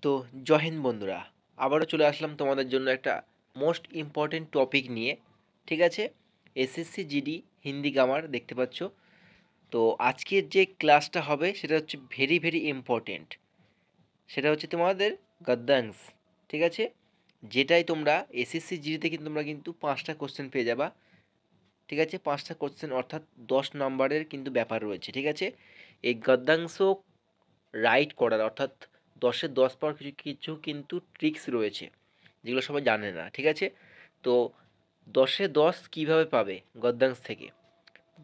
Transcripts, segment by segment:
তো জয় হিন্দ বন্ধুরা, আবারও চলে আসলাম তোমাদের জন্য একটা মোস্ট ইম্পর্টেন্ট টপিক নিয়ে। ঠিক আছে, এসএসসি জিডি হিন্দি গ্রামার দেখতে পাচ্ছ। তো আজকের যে ক্লাসটা হবে সেটা হচ্ছে ভেরি ভেরি ইম্পর্টেন্ট। সেটা হচ্ছে তোমাদের গদ্যাংশ। ঠিক আছে, যেটাই তোমরা এসএসসি জিডিতে কিন্তু তোমরা কিন্তু 5টা কোশ্চেন পেয়ে যাবা। ঠিক আছে, 5টা কোশ্চেন অর্থাৎ 10 নম্বরের কিন্তু ব্যাপার রয়েছে। ঠিক আছে, এই গদ্যাংশ রাইট করার অর্থাৎ 10-এ 10 পাওয়ার কিছু কিছু কিন্তু ট্রিক্স রয়েছে, যেগুলো সবাই জানে না। ঠিক আছে, তো 10-এ 10 কীভাবে পাবে গদ্যাংশ থেকে?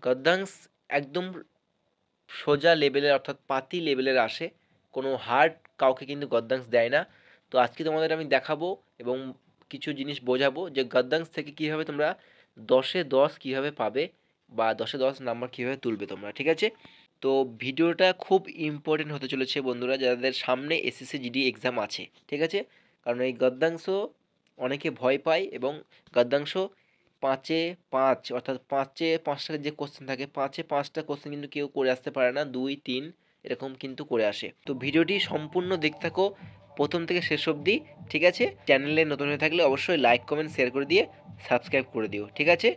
গদ্যাংশ একদম সোজা লেভেলের অর্থাৎ পাতি লেভেলের আসে, কোনো হার্ড কাউকে কিন্তু গদ্যাংশ দেয় না। তো আজকে তোমাদের আমি দেখাবো এবং কিছু জিনিস বোঝাবো যে গদ্যাংশ থেকে কীভাবে তোমরা 10-এ 10 কীভাবে পাবে বা 10-এ 10 নাম্বার কীভাবে তুলবে তোমরা। ঠিক আছে, তো ভিডিওটা খুব ইম্পর্টেন্ট হতে চলেছে বন্ধুরা, যাদের সামনে এসএসসি জিডি এক্সাম আছে। ঠিক আছে, কারণ এই গদ্যাংশ অনেকে ভয় পায় এবং গদ্যাংশ 5-এ 5 অর্থাৎ 5-এ 5টা যে কোশ্চেন থাকে, 5-এ 5টা কোশ্চেন কিন্তু কেউ করে আসতে পারে না, 2, 3 এরকম কিন্তু করে আসে। তো ভিডিওটি সম্পূর্ণ দেখতে থাকো প্রথম থেকে শেষ অবধি। ঠিক আছে, চ্যানেলে নতুন হয়ে থাকলে অবশ্যই লাইক কমেন্ট শেয়ার করে দিয়ে সাবস্ক্রাইব করে দিও। ঠিক আছে,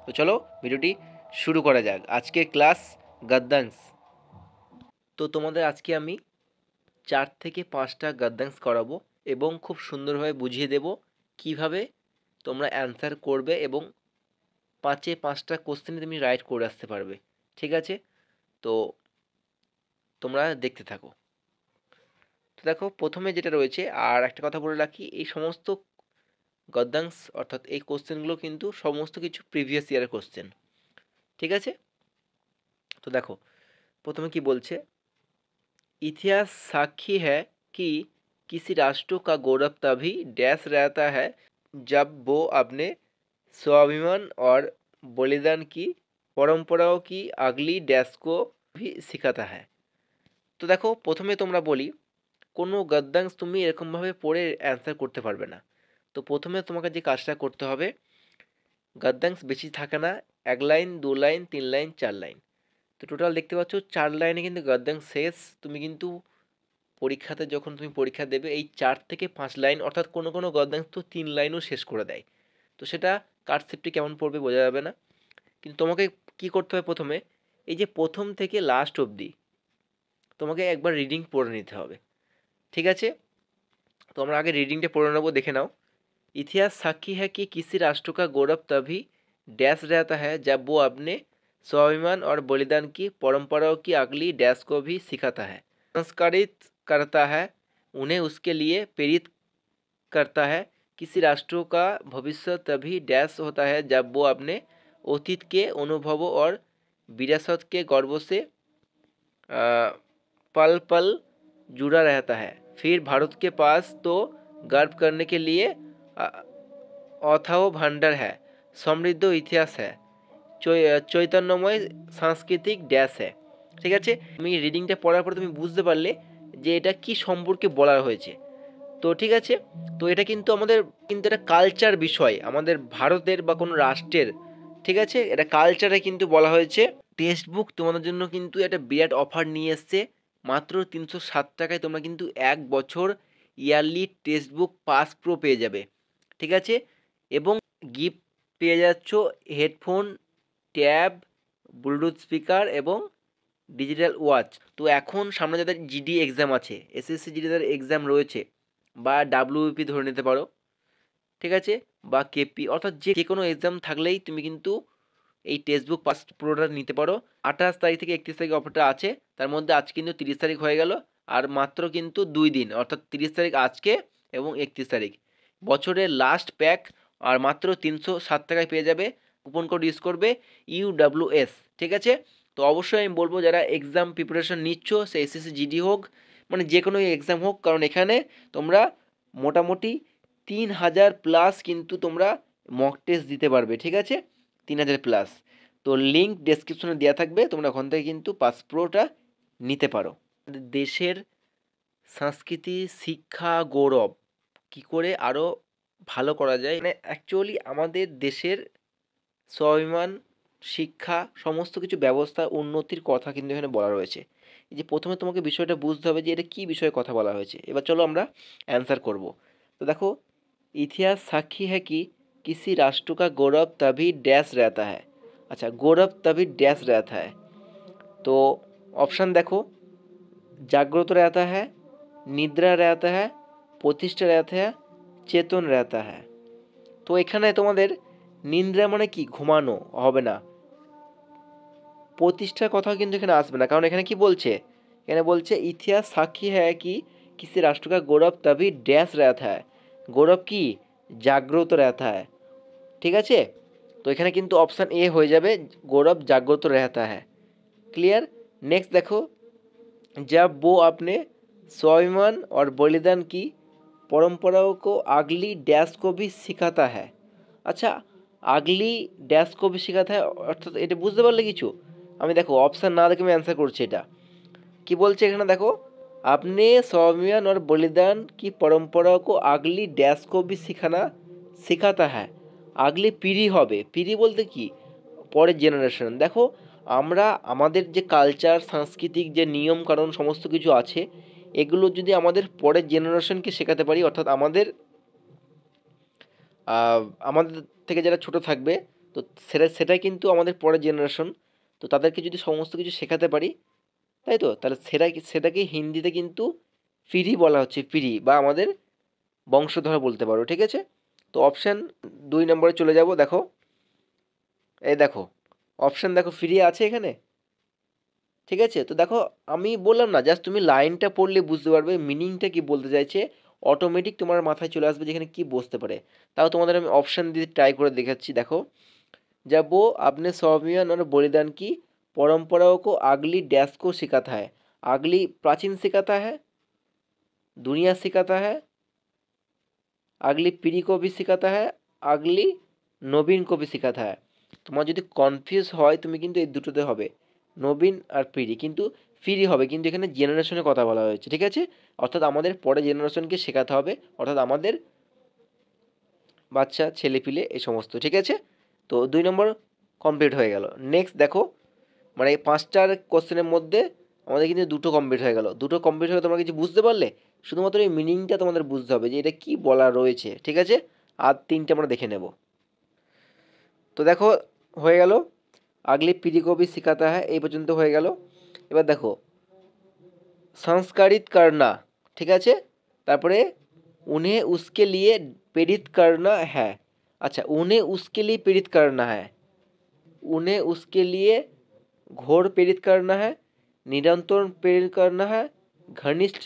তো চলো ভিডিওটি শুরু করা যাক। আজকের ক্লাস গদ্যাংশ। তো তোমাদের আজকে আমি 4 থেকে 5টা গদ্যাংশ করাবো এবং খুব সুন্দরভাবে বুঝিয়ে দেব কিভাবে তোমরা অ্যান্সার করবে এবং 5-এ 5টা কোশ্চেনে তুমি রাইট করে আসতে পারবে। ঠিক আছে, তো তোমরা দেখতে থাকো। তো দেখো প্রথমে যেটা রয়েছে, আর একটা কথা বলে রাখি, এই সমস্ত গদ্যাংশ অর্থাৎ এই কোশ্চেনগুলো কিন্তু সমস্ত কিছু প্রিভিয়াস ইয়ারের কোশ্চেন। ঠিক আছে, তো দেখো প্রথমে কি বলছে, इतिहास साक्षी है कि किसी राष्ट्र का गौरव तभी डैश रहता है जब वो अपने स्वाभिमान और बलिदान की परंपराओं की अगली डैश को भी सिखाता है। তো দেখো প্রথমে তোমরা বলি, কোনো গদ্যাংশ তুমি এরকমভাবে পড়ে অ্যান্সার করতে পারবে না। তো প্রথমে তোমাকে যে কাজটা করতে হবে, গদ্যাংশ বেশি থাকে না, 1 লাইন 2 লাইন 3 লাইন 4 লাইন। তো টোটাল দেখতে পাচ্ছ 4 লাইনে কিন্তু গদ্যাংশ শেষ। তুমি কিন্তু পরীক্ষাতে যখন তুমি পরীক্ষা দেবে এই 4 থেকে 5 লাইন অর্থাৎ কোনো কোনো গদ্যাংশ তো 3 লাইনও শেষ করে দেয়। তো সেটা কাটসেপটি কেমন পড়বে বোঝা যাবে না। কিন্তু তোমাকে কি করতে হবে, প্রথমে এই যে প্রথম থেকে লাস্ট অবধি তোমাকে একবার রিডিং পড়ে নিতে হবে। ঠিক আছে, তো আমরা আগে রিডিংটা পড়ে নেবো, দেখে নাও। इतिहास साक्षी है कि किसी राष्ट्र का गौरव तभी डैश रहता है जब वो अपने स्वाभिमान और बलिदान की परंपराओं की अगली डैश को भी सिखाता है, संस्कारित करता है, उन्हें उसके लिए प्रेरित करता है। किसी राष्ट्र का भविष्य तभी डैश होता है जब वो अपने अतीत के अनुभवों और विरासत के गर्व से पल पल जुड़ा रहता है। फिर भारत के पास तो गर्व करने के लिए अथाह ভান্ডার है, সমৃদ্ধ ইতিহাস है, চৈতন্যময় সাংস্কৃতিক ড্যাশ হ্যাঁ। ঠিক আছে, তুমি রিডিংটা পড়ার পর তুমি বুঝতে পারলে যে এটা কি সম্পর্কে বলা হয়েছে। তো ঠিক আছে, তো এটা কিন্তু আমাদের কিন্তু এটা কালচার বিষয় আমাদের ভারতের বা কোনো রাষ্ট্রের। ঠিক আছে, এটা কালচারে কিন্তু বলা হয়েছে। টেক্সট বুক তোমাদের জন্য কিন্তু একটা বিরাট অফার নিয়ে এসছে, মাত্র 307 টাকায় তোমরা কিন্তু 1 বছর yearly text book pass pro পেয়ে যাবে। ঠিক আছে, এবং গিফট পেয়ে যাচ্ছ হেডফোন, ট্যাব, ব্লুটুথ স্পিকার এবং ডিজিটাল ওয়াচ। তো এখন সামনে যাদের জিডি এক্সাম আছে, এসএসসি জিডি যাদের এক্সাম রয়েছে বা ডাব্লিউপি ধরে নিতে পারো, ঠিক আছে, বা কেপি, অর্থাৎ যে কোনো এক্সাম থাকলেই তুমি কিন্তু এই টেক্সট বুক পাস প্রোটা নিতে পারো। 28 তারিখ থেকে 31 তারিখ অফারটা আছে, তার মধ্যে আজ কিন্তু 30 তারিখ হয়ে গেল, আর মাত্র কিন্তু 2 দিন অর্থাৎ 30 তারিখ আজকে এবং 31 তারিখ। বছরের লাস্ট প্যাক, আর মাত্র 307 টাকায় পেয়ে যাবে। কুপন কোড ইউজ করবে UWS। ঠিক আছে, তো অবশ্যই আমি বলবো যারা এক্সাম প্রিপারেশন নিচ্ছ, সে এসএসসি জিডি হোক মানে যে কোনো এক্সাম হোক, কারণ এখানে তোমরা মোটামুটি 3000 প্লাস কিন্তু তোমরা মক টেস্ট দিতে পারবে। ঠিক আছে, 3000 প্লাস। তো লিঙ্ক ডেসক্রিপশনে দেওয়া থাকবে, তোমরা ওখান থেকে কিন্তু পাস প্রোটা নিতে পারো। দেশের সংস্কৃতি, শিক্ষা, গৌরব কী করে আরও ভালো করা যায়, মানে অ্যাকচুয়ালি আমাদের দেশের স্বাভিমান, শিক্ষা, সমস্ত কিছু ব্যবস্থা উন্নতির কথা কিন্তু এখানে বলা রয়েছে। এই যে প্রথমে তোমাকে বিষয়টা বুঝতে হবে যে এটা কী বিষয়ে কথা বলা হয়েছে। এবার চলো আমরা অ্যান্সার করব। তো দেখো, ইতিহাস সাক্ষী है कि किसी राष्ट्र का गौरव तभी डैश रहता है। अच्छा, गौरव तभी डैश रहता है। तो ऑप्शन देखो, जागृत रहता है, निद्रा रहता है, प्रतिष्ठा रहता है, চেতন रहता है। তো এখানে তোমাদের নিদ্রা মানে কি, ঘুমানো হবে না, প্রতিষ্ঠার কথাও কিন্তু এখানে আসবে না, কারণ এখানে কি বলছে, এখানে বলছে ইতিহাস সাক্ষী হ্যায় কি किसी राष्ट्र का गौरव तभी डैश रहता है। গৌরব কি, জাগ্রত रहता है। ঠিক আছে, তো এখানে কিন্তু অপশান এ হয়ে যাবে, गौरव জাগ্রত रहता है। क्लियर। नेक्स्ट देखो, जब वो अपने स्वाभिमान और बलिदान की परंपराओं को अगली डैश को भी सिखाता है। अच्छा, আগলি ড্যাশ কবি শেখাতে হয়, অর্থাৎ এটা বুঝতে পারলে কিছু? আমি দেখো অপশান না দেখে আমি অ্যান্সার করছি। এটা কি বলছে এখানে দেখো, আপনি स्वाभिमान और बलिदान की परंपरा को अगली डैश को भी सिखाता है। আগলি পিঢ়ি হবে, পিঢ়ি বলতে কি, পরের জেনারেশন। দেখো, আমরা আমাদের যে কালচার, সাংস্কৃতিক যে নিয়ম কানুন সমস্ত কিছু আছে, এগুলো যদি আমাদের পরের জেনারেশনকে শেখাতে পারি, অর্থাৎ আমাদের থেকে যারা ছোট থাকবে, তো সেটাই কিন্তু আমাদের পরের জেনারেশন। তো তাদেরকে যদি সমস্ত কিছু শেখাতে পারি, তাই তো, তাহলে সেটাকে হিন্দিতে কিন্তু পিঢ়ি বলা হচ্ছে, পিঢ়ি বা আমাদের বংশধর বলতে পারো। ঠিক আছে, তো অপশান 2 নম্বরে চলে যাব। দেখো, এই দেখো অপশান দেখো, ফ্রি আছে এখানে। ঠিক আছে, তো দেখো আমি বললাম না, জাস্ট তুমি লাইনটা পড়লে বুঝতে পারবে মিনিংটা কি বলতে চাইছে, অটোমেটিক তোমার মাথায় চলে আসবে যেখানে কি বসতে পারে। তাও তোমাদের আমি অপশান দিয়ে ট্রাই করে দেখাচ্ছি। দেখো, जब वो अपने स्वाभिमान और बलिदान की परंपराओं को अगली डैश को सिखाता है। अगली प्राचीन सिखाता है, दुनिया सिखाता है, अगली पीढ़ी को भी सिखाता है, अगली नवीन को भी सिखाता है। তোমার যদি কনফিউজ হয় তুমি কিন্তু এই দুটোতে হবে, নবীন আর পিঢ়ি, কিন্তু পিঢ়ি হবে, কিন্তু এখানে জেনারেশনের কথা বলা হয়েছে। ঠিক আছে, অর্থাৎ আমাদের পরে জেনারেশনকে শেখাতে হবে, অর্থাৎ আমাদের বাচ্চা ছেলেপিলে এই সমস্ত। ঠিক আছে, তো 2 নম্বর কমপ্লিট হয়ে গেল। নেক্সট দেখো, মানে এই 5টার কোশ্চেনের মধ্যে আমাদের কিন্তু 2টো কমপ্লিট হয়ে গেল। 2টো কমপ্লিট হয়ে তোমরা কিছু বুঝতে পারলে, শুধুমাত্র এই মিনিংটা তোমাদের বুঝতে হবে যে এটা কি বলা রয়েছে। ঠিক আছে, আর 3টে আমরা দেখে নেব। তো দেখো হয়ে গেল, আগলি পিढ़ी को भी सिखाता है, এই পর্যন্ত হয়ে গেল। এবার দেখো, संस्कारित करना। ঠিক আছে, তারপরে उन्हें उसके लिए प्रेरित करना है। अच्छा, उन्हें उसके लिए प्रेरित करना है, उन्हें उसके लिए घोर प्रेरित करना है, निरंतर प्रेरित करना है, घनिष्ठ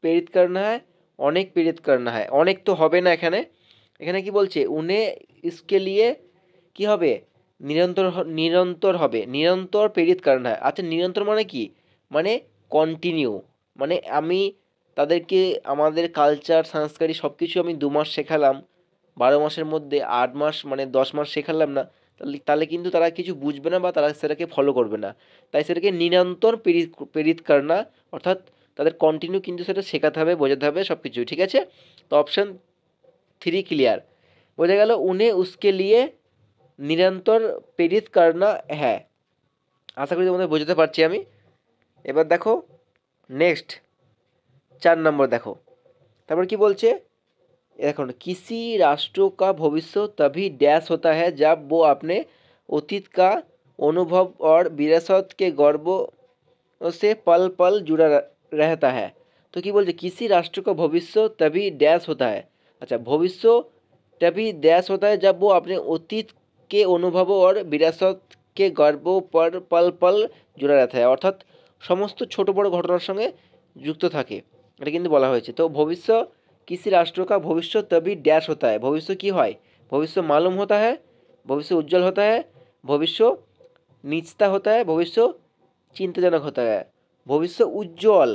प्रेरित करना है, অনেক প্রেরিত करना है। অনেক তো হবে না এখানে, এখানে কি বলছে, उन्हें इसके लिए কি হবে, নিরন্তর হবে, নিরন্তর প্রেরিত करना है। আচ্ছা, নিরন্তর মানে কি, মানে কন্টিনিউ, মানে আমি তাদেরকে আমাদের কালচার সংস্কৃতি সব কিছু আমি 2 মাস শেখালাম, 12 মাসের মধ্যে 8 মাস মানে 10 মাস শেখালাম না, তাহলে কিন্তু তারা কিছু বুঝবে না বা তারা সেটাকে ফলো করবে না। তাই সেটাকে নিরন্তর প্রেরিত करना, অর্থাৎ তাদের কন্টিনিউ কিন্তু সেটা শেখাতে হবে, বোঝাতে হবে সব কিছু। ঠিক আছে, তো অপশান 3 ক্লিয়ার, বোঝা গেল। উনি উসকে লিয়ে নিরন্তর প্রেরিত करना है। আশা করি তোমাদের বোঝাতে পারছি আমি। এবার দেখো নেক্সট 4 নম্বর দেখো, তারপর কি বলছে, এখন किसी राष्ट्र का भविष्य तभी डैश होता है जब वो अपने अतीत का अनुभव और विरासत के गर्व से पल पल जुड़ा रहता है। तो কি বলছে, किसी राष्ट्र का भविष्य तभी डैश होता है। अच्छा, भविष्य तभी डैश होता है जब वो अपने अतीत के अनुभव और विरासत के गर्व पर पल पल जुड़ा रहता है, অর্থাৎ সমস্ত ছোট বড় ঘটনার সঙ্গে যুক্ত থাকে, এটা কিন্তু বলা হয়েছে। তো ভবিষ্য किसी राष्ट्र का भविष्य तभी डैश होता है, भविष्य की হয়, भविष्य मालूम होता है, भविष्य उज्जवल होता है, भविष्य निचता होता है, भविष्य চিন্তাজনক হতে হয়, ভবিষ্য উজ্জ্বল।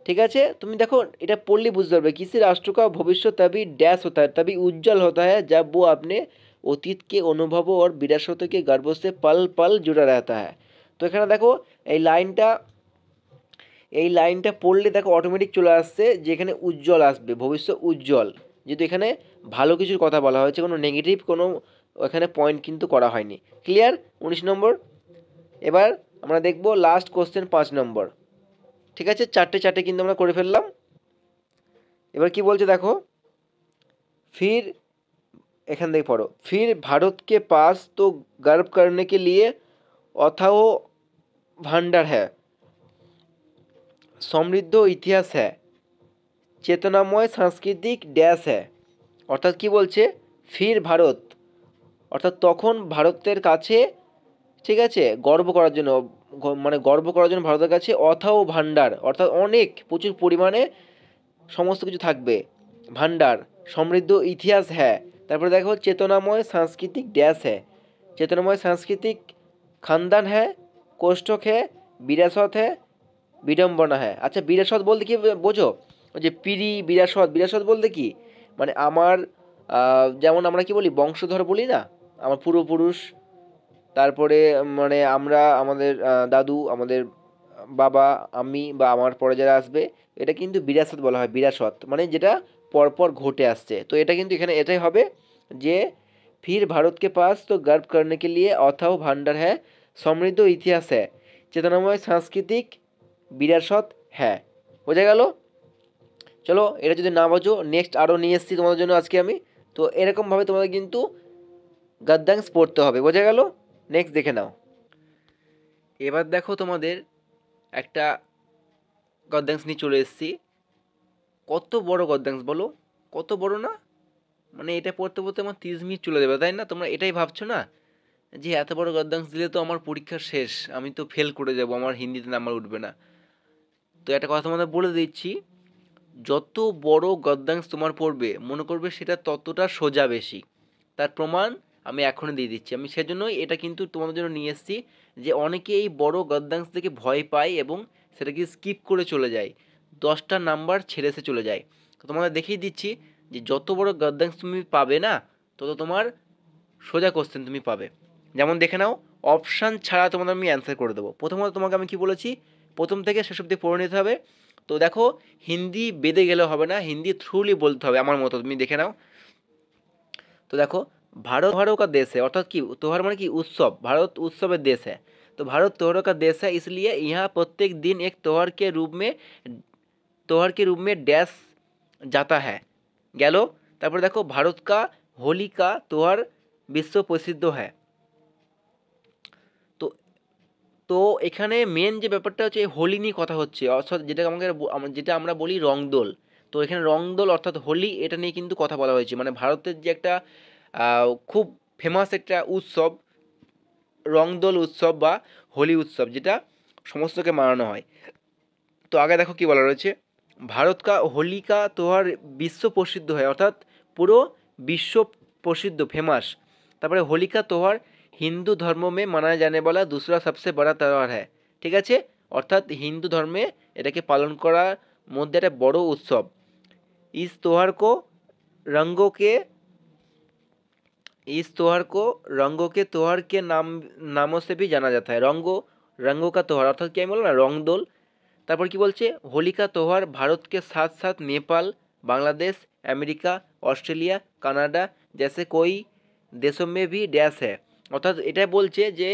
ঠিক আছে, তুমি দেখো এটা পড়লে বুঝতে পারবে, किसी राष्ट्र का भविष्य तभी डैश होता है, तभी उज्जवल होता है जब वो अपने अतीत के अनुभवों और विरासतों के गर्व से पल पल जुड़ा रहता है। তো এখানে দেখো এই লাইনটা পড়লে দেখো অটোমেটিক চলে আসছে যে এখানে উজ্জ্বল আসবে, ভবিষ্য উজ্জ্বল, যেহেতু এখানে ভালো কিছুর কথা বলা হয়েছে, কোনো নেগেটিভ কোনো এখানে পয়েন্ট কিন্তু করা হয়নি। ক্লিয়ার, 19 নম্বর। এবার আমরা দেখব লাস্ট কোশ্চেন 5 নম্বর। ঠিক আছে, চারটে চারটে কিন্তু আমরা করে ফেললাম। এবার কি বলছে দেখো, फिर এখান থেকে পড়ো, फिर भारत के पास तो गर्व करने के लिए अथाह भंडार है, समृद्ध इतिहास है, চেতনাময় সাংস্কৃতিক ড্যাশ হ্যাঁ। অর্থাৎ কি বলছে, ফির ভারত অর্থাৎ তখন ভারতের কাছে, ঠিক আছে, গর্ব করার জন্য, মানে গর্ব করার জন্য ভারতের কাছে অথাও ভান্ডার অর্থাৎ অনেক প্রচুর পরিমাণে সমস্ত কিছু থাকবে, ভান্ডার, সমৃদ্ধ ইতিহাস হ্যাঁ। তারপরে দেখো চেতনাময় সাংস্কৃতিক ড্যাশ হ্যাঁ, চেতনাময় সাংস্কৃতিক খানদান হ্যাঁ, কোষ্ঠক হ্যাঁ, বিরাসত হ্যাঁ, বিড়ম্বনা হ্যাঁ। আচ্ছা বিরাসত বলতে কি বোঝো, ওই যে পিড়ি বিরাসত, বিরাসত বলতে কি, মানে আমার যেমন আমরা কি বলি বংশধর বলি না, আমার পূর্বপুরুষ, তারপরে মানে আমরা আমাদের দাদু, আমাদের বাবা, আমি বা আমার পরে যারা আসবে, এটা কিন্তু বিরাসত বলা হয়। বিরাসত মানে যেটা পরপর ঘটে আসছে। তো এটা কিন্তু এখানে এটাই হবে যে फिर भारत के पास तो गर्व करने के लिए अथाह भांडार है, समृद्ध इतिहास है, চেতনাময় সাংস্কৃতিক বিরাসত হ্যাঁ। বোঝা গেল? চলো এটা যদি না বোঝো, নেক্সট আরও নিয়ে এসেছি তোমাদের জন্য আজকে আমি। তো এরকমভাবে তোমাদের কিন্তু গদ্যাংশ পড়তে হবে। বোঝা গেল? নেক্সট দেখে নাও। এবার দেখো তোমাদের একটা গদ্যাংশ নিয়ে চলে এসেছি। কত বড় গদ্যাংশ বলো, কত বড় না? মানে এটা পড়তে পড়তে আমার 30 মিনিট চলে যাবে, তাই না? তোমরা এটাই ভাবছো না যে এত বড় গদ্যাংশ দিলে তো আমার পরীক্ষা শেষ, আমি তো ফেল করে যাব, আমার হিন্দিতে নাম্বার উঠবে না। তো একটা কথা তোমাদের বলে দিচ্ছি, যত বড় গদ্যাংশ তোমার পড়বে মনে করবে সেটা ততটা সোজা বেশি। তার প্রমাণ আমি এখনই দিয়ে দিচ্ছি। আমি সেজন্যই এটা কিন্তু তোমাদের জন্য নিয়ে এসেছি, যে অনেকে এই বড় গদ্যাংশ থেকে ভয় পায় এবং সেটাকে স্কিপ করে চলে যায়, 10টা নাম্বার ছেড়ে এসে চলে যায়। তো তোমাদের দেখিয়ে দিচ্ছি যে যত বড় গদ্যাংশ তুমি পাবে না, তত তোমার সোজা কোশ্চেন তুমি পাবে। যেমন দেখে নাও, অপশান ছাড়া তোমাদের আমি অ্যান্সার করে দেবো। প্রথমত তোমাকে আমি কি বলেছি, প্রথম থেকে শেষ অবধি পড়ে নিতে হবে। তো দেখো, হিন্দি বেদে গেলে হবে না, হিন্দি থ্রুলি বলতে হবে আমার মতো, তুমি দেখে নাও। তো দেখো, भारत त्योहारों का देश है, अर्थात कि त्योहार माने कि उत्सव, भारत उत्सवेर देश है। तो भारत त्योहारों का देश है, इसलिए यहाँ प्रत्येक दिन एक त्योहार के रूप में डैश जाता है। গেল। তারপরে দেখো, ভারত का होली का त्योहार विश्व प्रसिद्ध है। তো তো এখানে মেন যে ব্যাপারটা হচ্ছে হোলি নিয়ে কথা হচ্ছে, অর্থাৎ যেটা আমাকে যেটা আমরা বলি রংদোল। তো এখানে রংদোল অর্থাৎ হোলি, এটা নিয়ে কিন্তু কথা বলা হয়েছে। মানে ভারতের যে একটা খুব ফেমাস একটা উৎসব, রংদোল উৎসব বা হোলি উৎসব, যেটা সমস্তকে মানানো হয়। তো আগে দেখো কি বলা রয়েছে, ভারত কা হোলি কা त्योहार বিশ্ব প্রসিদ্ধ হয়, অর্থাৎ পুরো বিশ্ব প্রসিদ্ধ, ফেমাস। তারপরে হোলি কা त्योहार হিন্দু ধর্ম মে মানা জানে বলা दूसरा सबसे बड़ा त्योहार है। ঠিক আছে, অর্থাৎ হিন্দু ধর্মে এটাকে পালন করার মধ্যে একটা বড় উৎসব। इस त्योहार को रंगों के इस त्योहार को रंगों के त्योहार के नामों से भी जाना जाता है। रंगों का त्योहार অর্থাৎ কি আমি বললাম না, রংদোল। তারপর কি বলছে, হোলি का त्योहार भारत के साथ साथ Nepal, Bangladesh, America, Australia, Canada जैसे कोई देशों में भी डैश है। অর্থাৎ এটা বলছে যে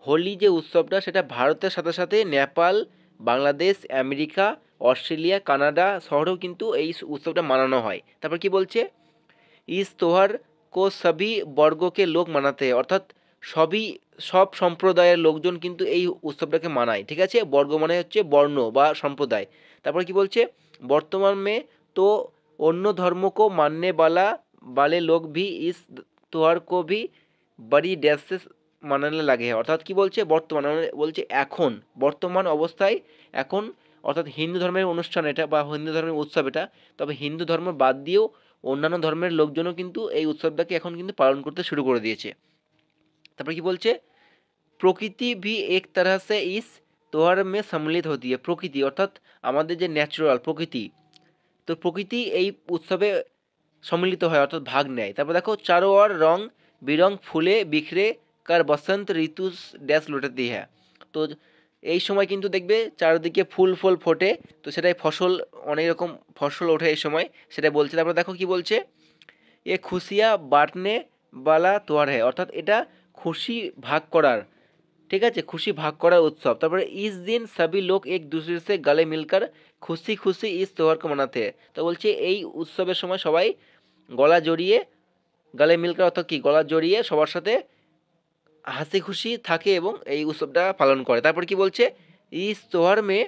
হোলি যে উৎসবটা সেটা ভারতের সাথে সাথে Nepal, Bangladesh, America, Australia, Canada শহরেও কিন্তু এই উৎসবটা মানানো হয়। তারপর কি বলছে, इस त्योहार को सभी वर्गों के लोग मनाते हैं, অর্থাৎ সব সম্প্রদায়ের লোকজন কিন্তু এই উৎসবটাকে মানায়। ঠিক আছে, বর্গ মানে হচ্ছে বর্ণ বা সম্প্রদায়। তারপর কি বলছে, বর্তমান में तो अन्य धर्मों को मानने वाले लोग भी इस त्योहार को भी बड़ी डैश से মানানে লাগে। অর্থাৎ কি বলছে, বর্তমান মানে বলছে এখন, বর্তমান অবস্থায় এখন, অর্থাৎ হিন্দু ধর্মের অনুষ্ঠান এটা বা হিন্দু ধর্মের উৎসব এটা। তবে হিন্দু ধর্ম বাদ দিয়েও অন্যান্য ধর্মের লোকজনও কিন্তু এই উৎসবটাকে এখন কিন্তু পালন করতে শুরু করে দিয়েছে। তারপরে কি বলছে, প্রকৃতি ভি এক तरह से इस त्योहार में सम्मिलित होती है। প্রকৃতি অর্থাৎ আমাদের যে ন্যাচারাল প্রকৃতি, তো প্রকৃতি এই উৎসবে সম্মিলিত হয় অর্থাৎ ভাগ নেয়। তারপর দেখো, চারো ওর রং বিরং ফুলে বিখরে কার বসন্ত ঋতু ড্যাশ লুটাতি হ্যাঁ। তো এই সময় কিন্তু দেখবে চারিদিকে ফুল ফল ফোটে, তো সেটাই ফসল, অনেক রকম ফসল ওঠে এই সময়, সেটা বলছে। তারপর দেখো কি বলছে, এ খুশিয়া বাঁটনে বালা তোয়ার হ্যাঁ, অর্থাৎ এটা খুশি ভাগ করার, ঠিক আছে, খুশি ভাগ করার উৎসব। তারপরে ইস দিন সবই লোক এক दूसरे से गले मिलकर খুশি খুশি ইস त्योहार को मनाते हैं। তো বলছে এই উৎসবের সময় সবাই গলা জড়িয়ে, গালে মিলকার অর্থাৎ কি, গলা জড়িয়ে সবার সাথে হাসি খুশি থাকে এবং এই উৎসবটা পালন করে। তারপর কি বলছে, इस त्योहार में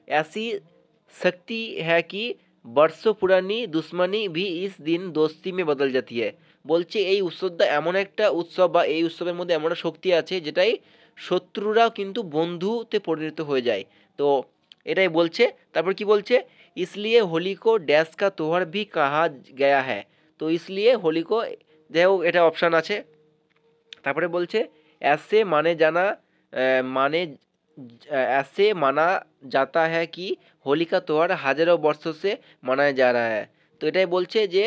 ऐसी शक्ति है कि बरसों पुरानी दुश्मनी भी इस दिन दोस्ती में बदल जाती है। বলছে এই উৎসবটা এমন একটা উৎসব বা এই উৎসবের মধ্যে এমন একটা শক্তি আছে যেটাই শত্রুরাও কিন্তু বন্ধুতে পরিণত হয়ে যায়। তো এটাই বলছে। তারপর কি বলছে, इसलिए होली को डैश का त्योहार भी कहा गया है। তো इसलिए होली को, যাই হোক এটা অপশান আছে। তারপরে বলছে ऐसे माने जाना माने ऐसे माना जाता है कि होली का त्योहार হাজারো বর্ষों से मनाया जा रहा है। তো এটাই বলছে যে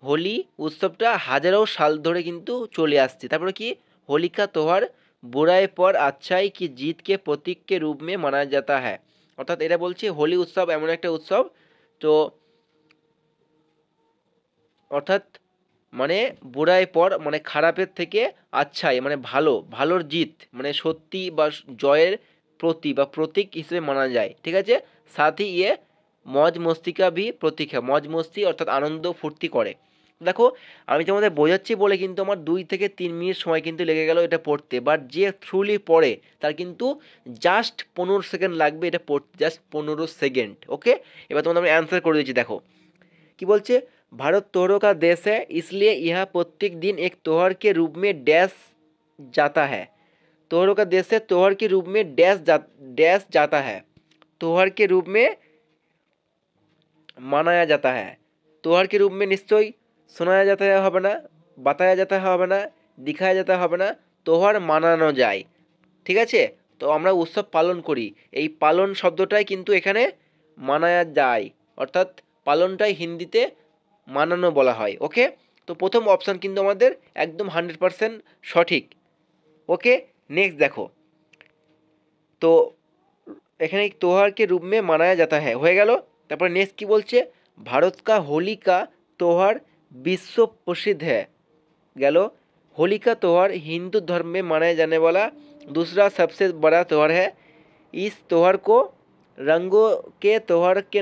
হোলি উৎসবটা হাজারো সাল ধরে কিন্তু চলে আসছে। তারপরে কি, होली का त्योहार बुराई पर अच्छाई की जीत के प्रतीक के रूप में मनाया जाता है। অর্থাৎ এটা বলছে হোলি উৎসব এমন একটা উৎসব, তো অর্থাৎ মানে বুড়াই পর মানে খারাপের থেকে আচ্ছাই মানে ভালো, ভালোর জিত মানে সত্যি বা জয়ের প্রতীক হিসেবে মানা যায়। ঠিক আছে, সাথে ইয়ে মজ মস্তি কা ভি প্রতীক হ্যাঁ, মজ মস্তি অর্থাৎ আনন্দ ফুর্তি করে। দেখো আমি তোমাদের বোঝাচ্ছি বলে কিন্তু আমার 2 থেকে 3 মিনিট সময় কিন্তু লেগে গেল এটা পড়তে, বাট যে থ্রুলি পড়ে তার কিন্তু জাস্ট 15 সেকেন্ড লাগবে এটা পড়তে, জাস্ট 15 সেকেন্ড। ওকে, এবার তোমাদের আমি অ্যান্সার করে দিচ্ছি। দেখো কি বলছে, भारत त्योहारों का देश है इसलिए यह प्रत्येक दिन एक त्योहार के रूप में डैश जाता है। त्योहारों का देश है, त्योहार के रूप में डैश जाता है, त्योहार के रूप में मनाया जाता है। त्योहार के रूप में निश्चय শোনায়া যাতা হবে না, বাতায়া যাতা হবে না, দিখায়া যাতা হবে না, त्योहार মানানো যায়। ঠিক আছে, তো আমরা উৎসব পালন করি, এই পালন শব্দটাই কিন্তু এখানে মানায়া যায়, অর্থাৎ পালনটাই হিন্দিতে মানানো বলা হয়। ওকে, তো প্রথম অপশান কিন্তু আমাদের একদম 100% সঠিক। ওকে, নেক্সট দেখো, তো এখানে त्योहार के रूप में मनाया जाता है হয়ে গেল। তারপর নেক্সট কি বলছে, भारत का होली का त्योहार विश्व प्रसिद्ध है गैल। होली का त्यौहार हिंदू धर्म में मनाया जाने वाला दूसरा सबसे बड़ा त्यौहार है। इस त्यौहार को रंगों के त्यौहार के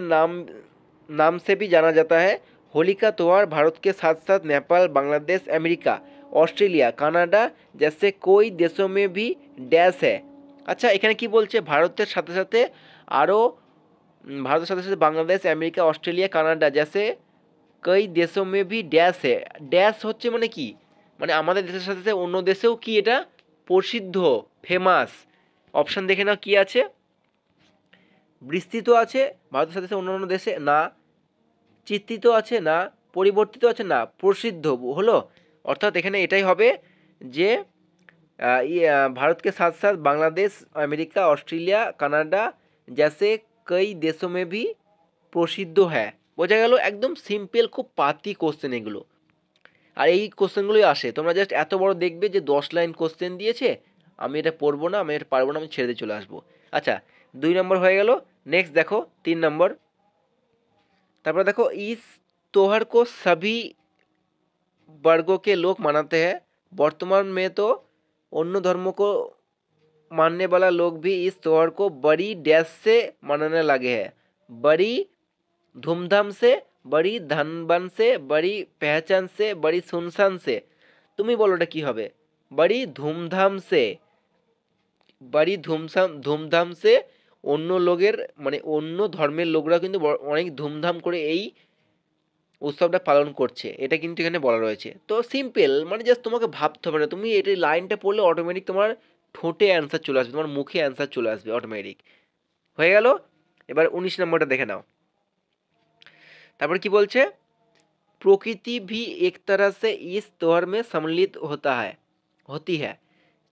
नाम से भी जाना जाता है। होली का त्यौहार भारत के साथ साथ Nepal, Bangladesh, America, Australia, Canada जैसे कई देशों में भी डैश है। अच्छा এখানে কি বলছে, ভারতের সাথে সাথে আরও ভারতের সাথে সাথে বাংলাদেশ, আমেরিকা, অস্ট্রেলিয়া, কানাডা जैसे कई देशों में भी डैश है। ড্যাশ হচ্ছে মানে কি, মানে আমাদের দেশের সাথে সাথে অন্য দেশেও কি এটা প্রসিদ্ধ, ফেমাস। অপশান দেখে নাও কি আছে, বিস্তৃত আছে ভারতের সাথে সাথে অন্যান্য দেশে না, চিত্রিত আছে না, পরিবর্তিত আছে না, প্রসিদ্ধ হলো। অর্থাৎ এখানে এটাই হবে যে भारत के साथ साथ बांग्लादेश, अमेरिका, ऑस्ट्रेलिया, कनाडा जैसे कई देशों में भी প্রসিদ্ধ হ্যাঁ। বোঝা গেল, একদম সিম্পল, খুব পাতি কোশ্চেন এগুলো। আর এই কোশ্চেনগুলোই আসে, তোমরা জাস্ট এত বড় দেখবে যে 10 লাইন কোশ্চেন দিয়েছে, আমি এটা পড়বো না, আমি এটা পারবো না, আমি ছেড়ে দিয়ে চলে আসবো। আচ্ছা 2 নম্বর হয়ে গেল। নেক্সট দেখো 3 নম্বর। তারপরে দেখো, इस त्योहार को सभी वर्गों के लोग मनाते हैं। वर्तमान में तो अन्य धर्मों को मानने वाला लोग भी इस त्योहार को बड़ी डैश से मनाने लगे हैं। बड़ी धूमधाम से, बड़ी धनबान से, बड़ी पहचान से, बड़ी सुनसान से। তুমি বলো এটা কি হবে, बड़ी धूमधाम से, बड़ी ধুমধাম সে অন্য লোকের মানে অন্য ধর্মের লোকরা কিন্তু অনেক ধুমধাম করে এই উৎসবটা পালন করছে, এটা কিন্তু এখানে বলা রয়েছে। তো সিম্পল, মানে জাস্ট তোমাকে ভাবতে হবে না, তুমি এটা লাইনটা পড়লে অটোমেটিক তোমার ঠোঁটে অ্যান্সার চলে আসবে, তোমার মুখে অ্যান্সার চলে আসবে অটোমেটিক। হয়ে গেল। এবার 19 নম্বরটা দেখে নাও। তারপর কি বলছে, प्रकृति भी एक तरह से इस त्योहार में सम्मिलित होती है।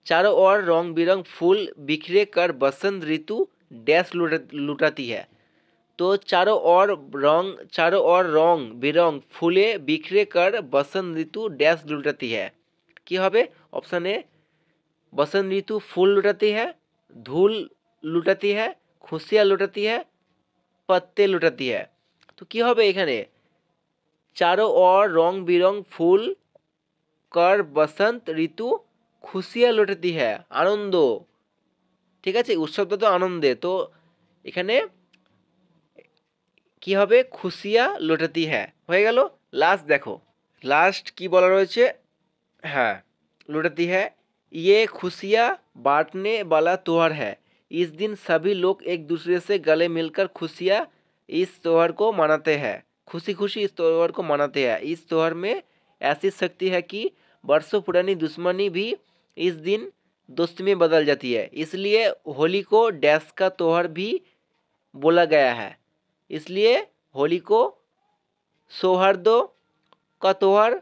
चारों ओर रंग बिरंग फूल बिखरे कर बसंत ऋतु डैश लुटाती है। तो चारों ओर रंग बिरंग फूले बिखरे कर बसंत ऋतु डैश लुटाती है। কি হবে, ऑप्शन ए बसंत ऋतु फूल लुटाती है, धूल लुटाती है, खुशियाँ लुटाती है, पत्ते लुटाती है। तो কি হবে এখানে, चारों ओर रंग बिरंग फूल कर बसंत ऋतु खुशियाँ लुटाती है, आनंद ঠিক আছে, উৎসবটা তো আনন্দে, তো এখানে কি হবে, খুশিয়া লোটাতি হ্যাঁ হয়ে গেল। লাস্ট দেখো, লাস্ট কি বলা রয়েছে, হ্যাঁ लुटाती है, ये खुशियाँ बांटने वाला त्योहार है, इस दिन सभी लोग एक दूसरे से गले मिलकर खुशियाँ इस त्योहार को मनाते हैं, खुशी खुशी इस त्योहार को मनाते हैं। इस त्योहार में ऐसी शक्ति है कि वर्षों पुरानी दुश्मनी भी इस दिन दोस्ती में बदल जाती है, इसलिए होली को डैश का त्योहार भी बोला गया है। इसलिए होली को सौहार्द का त्योहार,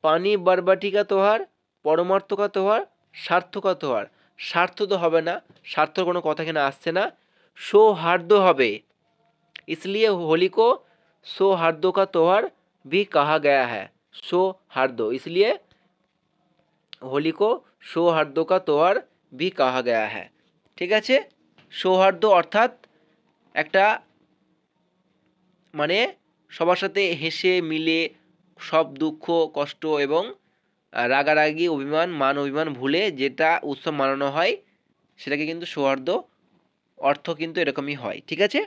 পানি বরবটি का त्योहार, পরমার্থ का त्योहार, স্বার্থ का त्योहार, স্বার্থ তো হবে না, স্বার্থর কোনো কথা এখানে আসছে না, সৌহার্দ্য হবে। इसलिए होली को सौहार्दों का त्योहार भी कहा गया है, सौहार्द, इसलिए होली को सौहार्दों का त्योहार भी कहा गया है। ঠিক আছে, সৌহার্দ্য অর্থাৎ একটা মানে সবার সাথে হেসে মিলে সব দুঃখ কষ্ট এবং রাগারাগি অভিমান মান অভিমান ভুলে যেটা উৎসব মানানো হয় সেটাকে কিন্তু সৌহার্দ্য অর্থ কিন্তু এরকমই হয়। ঠিক আছে,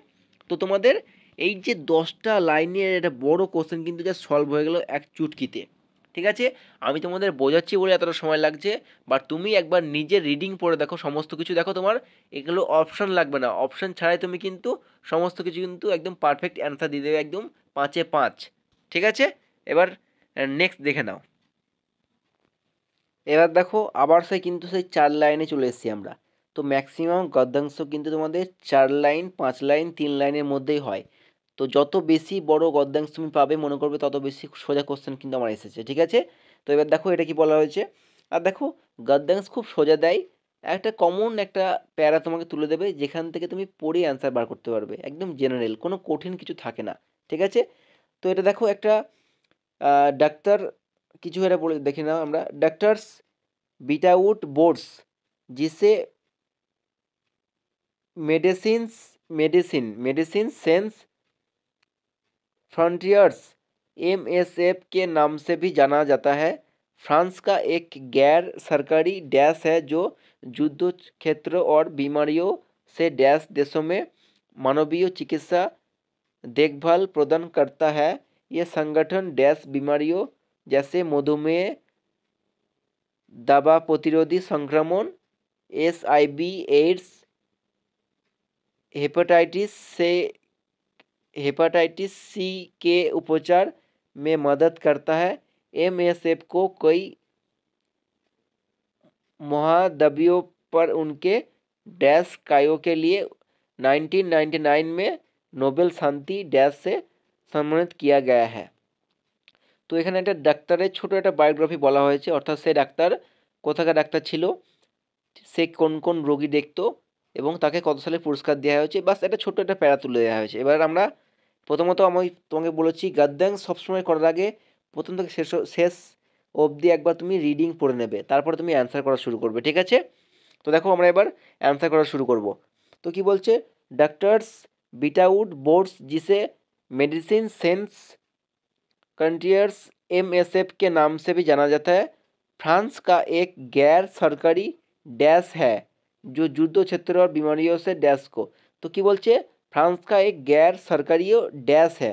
তো তোমাদের এই যে 10টা লাইনের একটা বড় কোশ্চেন কিন্তু যা সলভ হয়ে গেল এক চুটকিতে। ঠিক আছে, আমি তোমাদের বোঝাচ্ছি বলে এতটা সময় লাগছে, বাট তুমি একবার নিজে রিডিং পড়ে দেখো, সমস্ত কিছু দেখো, তোমার এগুলো অপশন লাগবে না, অপশন ছাড়াই তুমি কিন্তু সমস্ত কিছু কিন্তু একদম পারফেক্ট অ্যান্সার দিয়ে দেবে, একদম 5-এ 5। ঠিক আছে, এবার নেক্সট দেখে নাও। এবার দেখো আবার সেই 4 লাইনে চলে এসেছি আমরা। তো ম্যাক্সিমাম গদ্যাংশ কিন্তু তোমাদের 4 লাইন 5 লাইন 3 লাইনের মধ্যেই হয়। তো যত বেশি বড় গদ্যাংশ তুমি পাবে মনে করবে তত বেশি সোজা কোশ্চেন কিন্তু আমার এসেছে। ঠিক আছে, তো এবার দেখো এটা কি বলা হয়েছে। আর দেখো গদ্যাংশ খুব সোজা দেয়, একটা কমন একটা প্যারা তোমাকে তুলে দেবে যেখান থেকে তুমি পড়ে অ্যান্সার বার করতে পারবে, একদম জেনারেল, কোনো কঠিন কিছু থাকে না। ঠিক আছে, তো এটা দেখো একটা ডাক্তার কিছু এটা বলে দেখে নাও আমরা, ডাক্তারস विदाउट बोर्ड्स जिसे मेडिसिन सेंस फ्रंटियर्स एमएसएफ के नाम से भी जाना जाता है। फ्रांस का एक गैर सरकारी डैश है जो युद्ध क्षेत्र और बीमारियों से डैश देशों में मानवीय चिकित्सा देखभाल प्रदान करता है। यह संगठन डैश बीमारियों जैसे मधुमेह, दवा प्रतिरोधी संक्रमण, एचआईवी एड्स, हेपेटाइटिस सी के उपचार में मदद करता है। एमएसएफ को कई महाद्वीपों पर उनके डैश कार्यों के लिए 1999 में নোবেল শান্তি ড্যাশ से सम्मानित किया गया है। তো এখানে একটা ডাক্তারের ছোট একটা বায়োগ্রাফি বলা হয়েছে, অর্থাৎ সে ডাক্তার কোথাকার ডাক্তার ছিল, সে কোন কোন রোগী দেখতো এবং তাকে কত সালে পুরস্কার দেওয়া হয়েছে, বাস একটা ছোট্ট একটা প্যারা তুলে দেওয়া হয়েছে। এবার আমরা প্রথমত আমি তোমাকে বলেছি গদ্যাংশ সবসময় করার আগে প্রথম থেকে শেষ অবধি একবার তুমি রিডিং পড়ে নেবে, তারপরে তুমি অ্যান্সার করা শুরু করবে। ঠিক আছে, তো দেখো আমরা এবার অ্যান্সার করা শুরু করব। তো কি বলছে, डॉक्टर्स विदाउट बोर्ड्स जिसे मेडिसिन सेंस फ्रंटियर्स एमएसएफ के नाम से भी जाना जाता है, फ्रांस का एक गैर सरकारी डैश है जो युद्ध क्षेत्र और बीमारियों से डैश को। तो কি বলছে, फ्रांस का एक गैर सरकारी डैश है,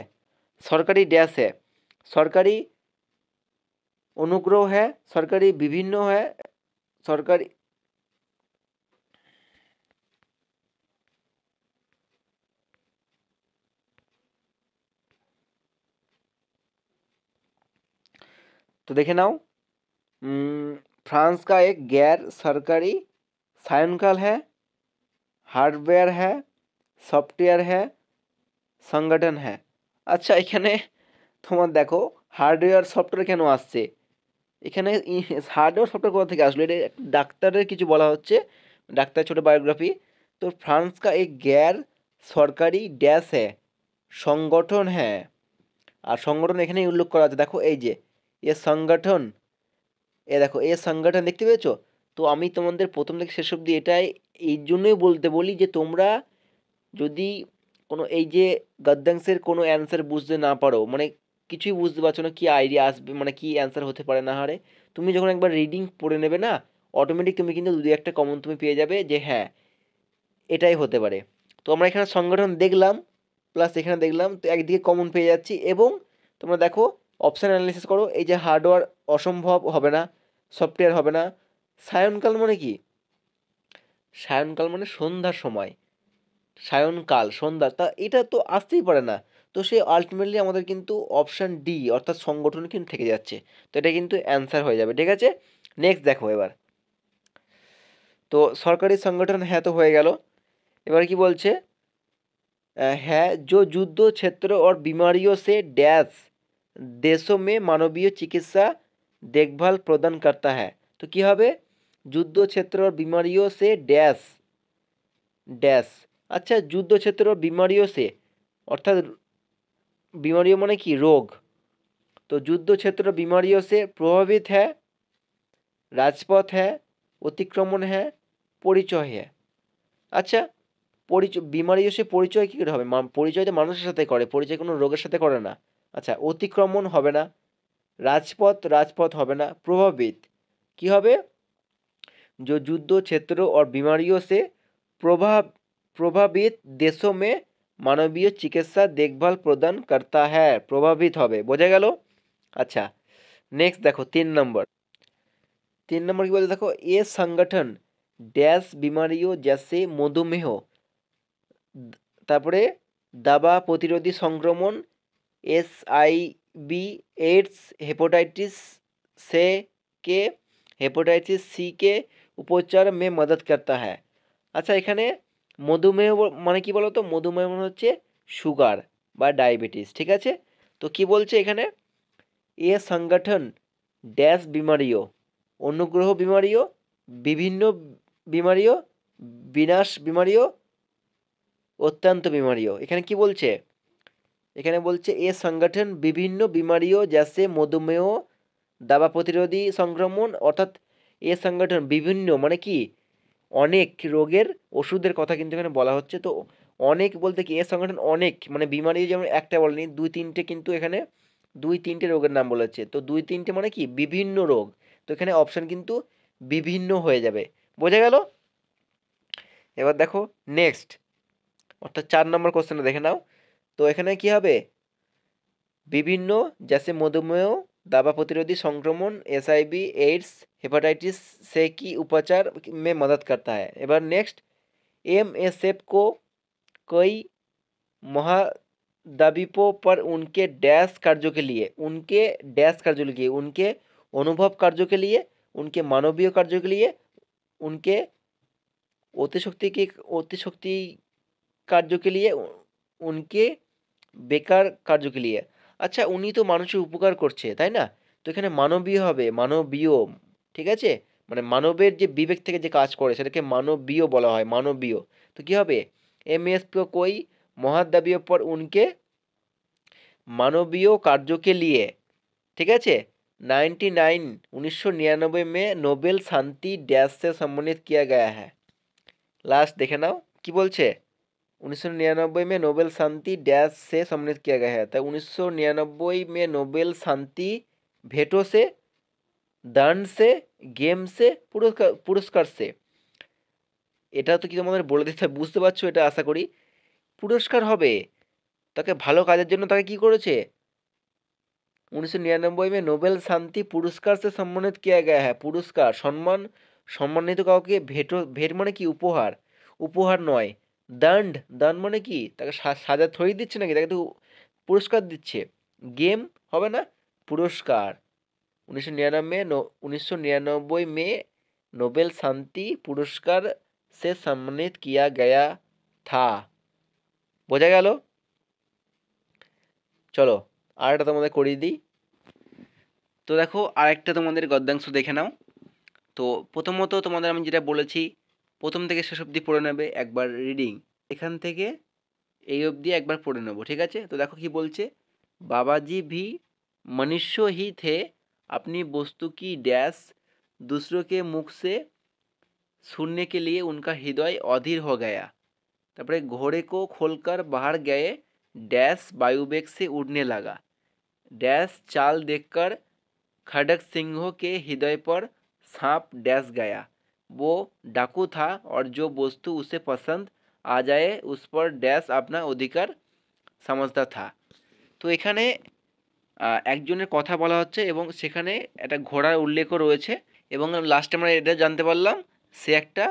सरकारी डैश है, सरकारी अनुग्रह है, सरकारी विभिन्न है, सरकारी तो देखे नाओ, फ्रांस का एक गैर सरकारी सायनकाल है, हार्डवेयर है, सॉफ्टवेयर है, संगठन है। अच्छा এখানে তোমার দেখো হার্ডওয়্যার সফটওয়্যার কেন আসছে, এখানে হার্ডওয়্যার সফটওয়্যার কোথা থেকে আসলো, এটা ডাক্তারের কিছু বলা হচ্ছে, ডাক্তার ছোট বায়োগ্রাফি। তো फ्रांस का एक गैर सरकारी डैश है, সংগঠন হ্যাঁ, আর সংগঠন এখানেই উল্লেখ করা আছে, দেখো এই যে এ সংগঠন, এ দেখো এ সংগঠন দেখতে পেয়েছো। তো আমি তোমাদের প্রথম থেকে শেষ অবধি এটাই এই জন্যই বলতে বলি যে তোমরা যদি কোনো এই যে গদ্যাংশের কোনো অ্যান্সার বুঝতে না পারো, মানে কিছুই বুঝতে পারছো না কি আইডিয়া আসবে, মানে কি অ্যান্সার হতে পারে না হারে, তুমি যখন একবার রিডিং পড়ে নেবে না, অটোমেটিক তুমি কিন্তু দু একটা কমন তুমি পেয়ে যাবে যে হ্যাঁ এটাই হতে পারে। তো আমরা এখানে সংগঠন দেখলাম প্লাস এখানে দেখলাম, তো একদিকে কমন পেয়ে যাচ্ছি। এবং তোমরা দেখো অপশান অ্যানালিসিস করো, এই যে হার্ডওয়্যার অসম্ভব হবে না, সফটওয়্যার হবে না। সায়নকাল মানে কি? সায়নকাল মানে সন্ধ্যার সময়, সায়নকাল সন্ধ্যা, তা এটা তো আসতেই পারে না। তো সে আলটিমেটলি আমাদের কিন্তু অপশান ডি অর্থাৎ সংগঠন কিন্তু থেকে যাচ্ছে। তো এটা কিন্তু অ্যান্সার হয়ে যাবে, ঠিক আছে। নেক্সট দেখো এবার, তো সরকারি সংগঠন হ্যাঁ তো হয়ে গেল। এবার কি বলছে, है जो युद्ध क्षेत्र और बीमारियों से डैश देशों में मानवीय चिकित्सा देखभाल प्रदान करता है। तो কি হবে, যুদ্ধ ক্ষেত্র और बीमारियों से डैश डैश। আচ্ছা যুদ্ধ ক্ষেত্র और बीमारियों से অর্থাৎ बीमारियों মানে কি, রোগ। तो युद्ध क्षेत्र और बीमारियों से प्रभावित है, राजपथ है, অতিক্রমণ है, পরিচয় है। আচ্ছা পরিচয়, বিমারি এসে পরিচয় কী করে হবে? পরিচয় তো মানুষের সাথে করে, পরিচয় কোনো রোগের সাথে করে না। আচ্ছা অতিক্রমণ হবে না, রাজপথ রাজপথ হবে না, প্রভাবিত কি হবে, जो युद्ध क्षेत्रों और बीमारियों से प्रभावित देशों में मानवीय चिकित्सा देखभाल प्रदान करता है, প্রভাবিত হবে, বোঝা গেল। আচ্ছা নেক্সট দেখো 3 নম্বর। 3 নম্বর কি বলছে দেখো, ये संगठन डैश बीमारियों जैसे मधुमेह, তারপরে দাবা প্রতিরোধী সংক্রমণ, एचआईवी एड्स, हेपेटाइटिस से के हेपेटाइटिस सी के उपचार में मदद करता है। আচ্ছা এখানে মধুমেহ মানে কি বলো তো, মধুমেহ মানে হচ্ছে সুগার বা ডায়াবেটিস, ঠিক আছে। তো কি বলছে এখানে, এ সংগঠন ড্যাশ বিমারিও, অনুগ্রহ বিমারিও, বিভিন্ন বিমারিও, বিনাশ বিমারিও, অত্যন্ত বিমারিও। এখানে কি বলছে, এখানে বলছে এ সংগঠন বিভিন্ন বিমারিও जैसे মধুমেহ, দাবা প্রতিরোধী সংক্রমণ, অর্থাৎ এ সংগঠন বিভিন্ন মানে কি, অনেক রোগের ওষুধের কথা কিন্তু এখানে বলা হচ্ছে। তো অনেক বলতে কি, এ সংগঠন অনেক মানে বিমারি যেমন একটা বলেনি, দুই তিনটে কিন্তু এখানে দুই তিনটে রোগের নাম বলেছে। তো দুই তিনটে মানে কি বিভিন্ন রোগ, তো এখানে অপশান কিন্তু বিভিন্ন হয়ে যাবে, বোঝা গেল। এবার দেখো নেক্সট, অর্থাৎ 4 নম্বর কোশ্চেনটা দেখে নাও। তো এখানে কি হবে, বিভিন্ন जैसे मधुमेह, दवा प्रतिरोधी संक्रमण, एचआईवी एड्स, हेपेटाइटिस से की उपचार में मदद करता है। एबार नेक्स्ट, एमएसएफ को कई महाद्वीपों पर उनके डैश कार्यों के लिए, उनके डैश कार्यों के लिए, उनके अनुभव कार्यों के लिए, उनके मानवीय कार्यों के लिए, उनके अतिशक्ति कार्यों के लिए, उनके বেকার কার্য के लिए। আচ্ছা উনি তো মানুষের উপকার করছে তাই না, তো এখানে মানবীয় হবে, মানবীয়, ঠিক আছে। মানে মানবের যে বিবেক থেকে যে কাজ করে সেটাকে মানবীয় বলা হয়, মানবীয়। তো কি হবে, एमएस को कोई महाद्वीप पर उनके मानवीय कार्यों के लिए, ঠিক আছে। 1999 में নোবেল শান্তি ড্যাশ से सम्मानित किया गया है। লাস্ট দেখে নাও কি বলছে, 1999 में नोबेल शांति डैश से सम्मानित किया गया है। तो 1999 में नोबेल शांति भेंटों से, दंड से, गेम से, पुरस्कार पुरस्कार से। এটা তো কি তোমাদের বলে দিতে বুঝতে পারছো, এটা আশা করি পুরস্কার হবে। তাকে ভালো কাজের জন্য তাকে কি করেছে, 1999 में নোবেল শান্তি পুরস্কার से सम्मानित किया गया है। পুরস্কার সম্মান, সম্মানিত কাউকে ভেট মানে কি উপহার, উপহার নয়। দণ্ড, দণ্ড মানে কি তাকে সাজা থই দিচ্ছে নাকি, তাকে তো পুরস্কার দিচ্ছে। গেম হবে না, পুরস্কার। 1999 में নোবেল শান্তি পুরস্কার से सम्मानित किया गया था, বোঝা গেল। চলো আরেকটা তোমাদের করিয়ে দিই। তো দেখো আরেকটা তোমাদের গদ্যাংশ দেখে নাও। তো প্রথমত তোমাদের আমি যেটা বলেছি, প্রথম থেকে শেষ অবধি পড়ে নেবে একবার রিডিং, এখান থেকে এই অবধি একবার পড়ে নেবো, ঠিক আছে। তো দেখো কি বলছে, बाबाजी भी मनुष्य ही थे, अपनी वस्तु की डैश दूसरों के मुख से सुनने के लिए उनका हृदय अधीर हो गया। তারপরে घोड़े को खोलकर बाहर गए, डैश वायुवेग से उड़ने लगा, डैश चाल देखकर खड़ग सिंहों के हृदय पर सांप डैश गया, वो डाकू था और जो वस्तु उसे पसंद आ जाए उस पर डैश अपना अधिकार समझता था। তো এখানে একজনের কথা বলা হচ্ছে এবং সেখানে একটা ঘোড়ার উল্লেখও রয়েছে এবং লাস্টে আমরা এটা জানতে পারলাম সে একটা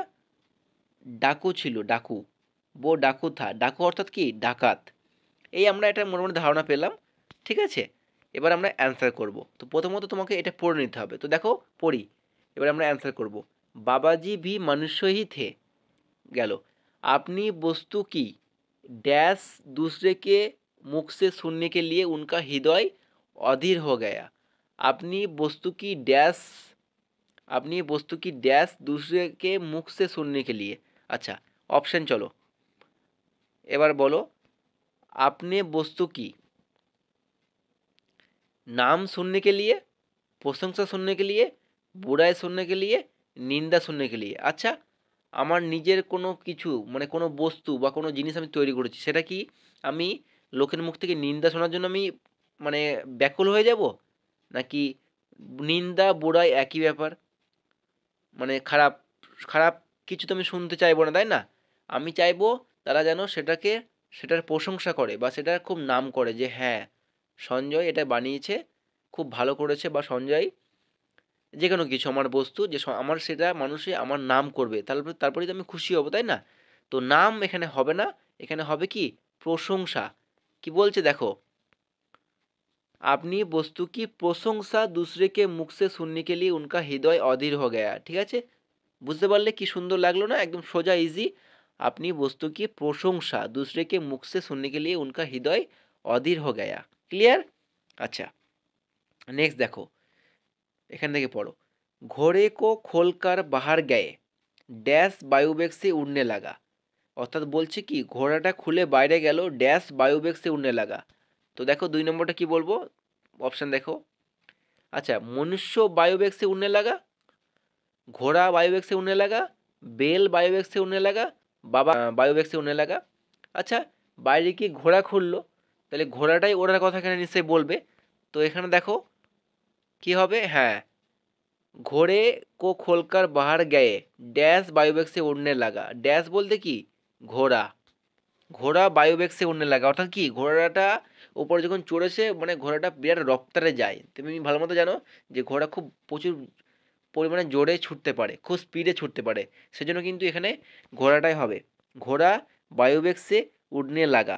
ডাকু ছিল, ডাকু। বো ডাকু থা, ডাকু অর্থাৎ কি, ডাকাত। এই আমরা একটা মোটামুটি ধারণা পেলাম, ঠিক আছে। এবার আমরা অ্যান্সার করব। তো প্রথমত তোমাকে এটা পড়ে নিতে হবে, তো দেখো পড়ি। এবার আমরা অ্যান্সার করব। বাবাজি ভি মনুষ্য হি থে, গেল। আপনি বস্তু की डैश दूसरे के मुख से सुनने के लिए उनका हृदय अधीर हो गया। अपनी वस्तु की डैश, अपनी वस्तु की डैश दूसरे के मुख से सुनने के लिए। अच्छा, ऑप्शन चलो এবার বলো। आपने वस्तु की नाम सुनने के लिए, প্রশংসা শুননে কে লিয়ে, বুড়াই শুননে কে লিয়ে, নিন্দা শুননে কে লিয়ে। আচ্ছা, আমার নিজের কোনো কিছু মানে কোনো বস্তু বা কোনো জিনিস আমি তৈরি করেছি, সেটা কি আমি লোকের মুখ থেকে নিন্দা শোনার জন্য আমি মানে ব্যাকুল হয়ে যাব, নাকি নিন্দা বুড়াই একই ব্যাপার, মানে খারাপ খারাপ কিছু তো আমি শুনতে চাইবো না, তাই না? আমি চাইবো তারা যেন সেটাকে, সেটার প্রশংসা করে বা সেটার খুব নাম করে যে হ্যাঁ, সঞ্জয় এটা বানিয়েছে, খুব ভালো করেছে, বা সঞ্জয় যে কোনো কিছু আমার বস্তু যে আমার সেটা মানুষে আমার নাম করবে, তারপরেই তো আমি খুশি হব, তাই না? তো নাম এখানে হবে না, এখানে হবে কি, প্রশংসা। কি বলছে দেখো, আপনি বস্তু কি প্রশংসা दूसरे के मुख से सुनने के लिए उनका हृदय अधीर हो गया। ঠিক আছে, বুঝতে পারলে কি সুন্দর লাগলো না, একদম সোজা ইজি। আপনি বস্তু কি প্রশংসা दूसरे के मुख से सुनने के लिए उनका हृदय अधीर हो गया। ক্লিয়ার? আচ্ছা, নেক্সট দেখো, এখান থেকে পড়ো। ঘোড়ে কো খোলকার বাহার গয়ে ড্যাশ বায়ুবেগ সে উড়নে লাগা। অর্থাৎ বলছে কি, ঘোড়াটা খুলে বাইরে গেল, ড্যাশ বায়ুবেগ সে উড়নে লাগা। তো দেখো ২ নম্বরটা কি বলবো, অপশন দেখো। আচ্ছা, মনুষ্য বায়ুবেগ সে উড়নে লাগা, ঘোড়া বায়ুবেগ সে উড়নে লাগা, বেল বায়ুবেগ সে উড়নে লাগা, বাবা বায়ুবেগ সে উড়নে লাগা। আচ্ছা, বাইরে কি ঘোড়া খুললো, তাহলে ঘোড়াটাই ওড়ার কথা এখানে নিশ্চয়ই বলবে। তো এখানে দেখো কি হবে, হ্যাঁ, ঘোড়ে কো খোলকার বাহার গয়ে ড্যাশ বায়ুবেগ সে উড়নে লাগা। ড্যাশ বলতে কি, ঘোড়া। ঘোড়া বায়ুবেগ সে উড়নে লাগা অর্থাৎ কি, ঘোড়াটা উপরে যখন চড়েছে মানে ঘোড়াটা বিরাট রফতারে যায়। তুমি ভালো মতো জানো যে ঘোড়া খুব প্রচুর পরিমাণে জোরে ছুটতে পারে, খুব স্পিডে ছুটতে পারে, সেজন্য কিন্তু এখানে ঘোড়াটাই হবে। ঘোড়া বায়ুবেগ সে উড়নে লাগা।